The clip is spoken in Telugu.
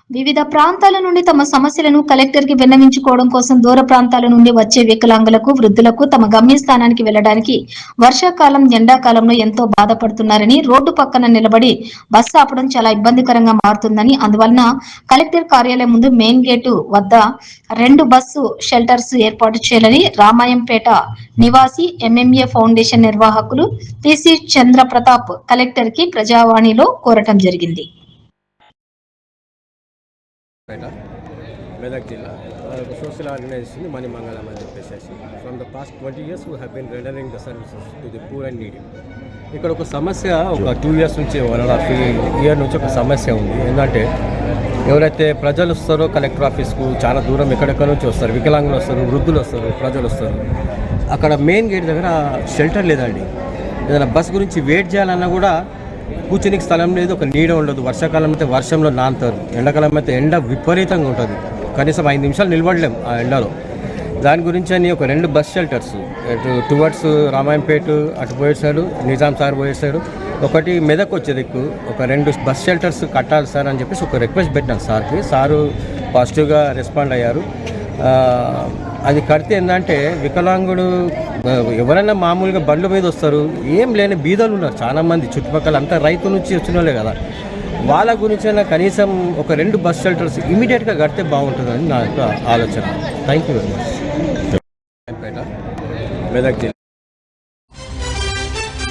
వివిధ ప్రాంతాల నుండి తమ సమస్యలను కలెక్టర్ కి విన్నవించుకోవడం కోసం దూర ప్రాంతాల నుండి వచ్చే వికలాంగులకు, వృద్ధులకు తమ గమ్యస్థానానికి వెళ్లడానికి వర్షాకాలం, ఎండాకాలంలో ఎంతో బాధపడుతున్నారని, రోడ్డు పక్కన నిలబడి బస్సు ఆపడం చాలా ఇబ్బందికరంగా మారుతుందని, అందువలన కలెక్టర్ కార్యాలయం ముందు మెయిన్ గేటు వద్ద 2 బస్సు షెల్టర్స్ ఏర్పాటు చేయాలని రామాయంపేట నివాసి ఎంఎంఏ ఫౌండేషన్ నిర్వాహకులు పిసి చంద్రప్రతాప్ కలెక్టర్ కి ప్రజావాణిలో కోరటం జరిగింది. మెదక్ జిల్లా సోషల్ ఆర్గనైజేషన్ మణిమంగళం అని చెప్పేసి from the past 20 years we have been rendering the services to the poor and needy. ఇక్కడ ఒక సమస్య ఒక 2 years నుంచి 1.5 year నుంచి ఒక సమస్య ఉంది. ఏంటంటే ఎవరైతే ప్రజలు వస్తారో కలెక్టర్ ఆఫీస్కు చాలా దూరం ఎక్కడెక్కడ నుంచి వస్తారు, వికలాంగులు వస్తారు, వృద్ధులు వస్తారు, ప్రజలు వస్తారు. అక్కడ మెయిన్ గేట్ దగ్గర షెల్టర్ లేదండి. ఏదైనా బస్ గురించి వెయిట్ చేయాలన్నా కూడా కూర్చునికి స్థలం లేదు, ఒక నీడ ఉండదు. వర్షాకాలం అయితే వర్షంలో నానుతారు, ఎండాకాలం అయితే ఎండ విపరీతంగా ఉంటుంది. కనీసం 5 నిమిషాలు నిలబడలేం ఆ ఎండలో. దాని గురించి అని ఒక 2 బస్ షెల్టర్స్ ఇటు టువర్డ్స్ రామాయంపేట అటు పోయేసాడు, నిజాం సార్ పోయేసాడు, ఒకటి మెదక్ వచ్చే దిక్కు ఒక 2 బస్ షెల్టర్స్ కట్టాలి సార్ అని చెప్పేసి ఒక రిక్వెస్ట్ పెట్టాను సార్కి. సారు పాజిటివ్గా రెస్పాండ్ అయ్యారు. అది కడితే ఏంటంటే వికలాంగుడు ఎవరైనా మామూలుగా బండ్ల మీద వస్తారు, ఏం లేని బీదలు ఉన్నారు చాలామంది చుట్టుపక్కల, అంతా రైతు నుంచి వచ్చిన వాళ్ళే కదా. వాళ్ళ గురించి కనీసం ఒక 2 బస్ షెల్టర్స్ ఇమీడియట్గా కడితే బాగుంటుందని నా యొక్క ఆలోచన. Thank you very much. Medak జిల్లా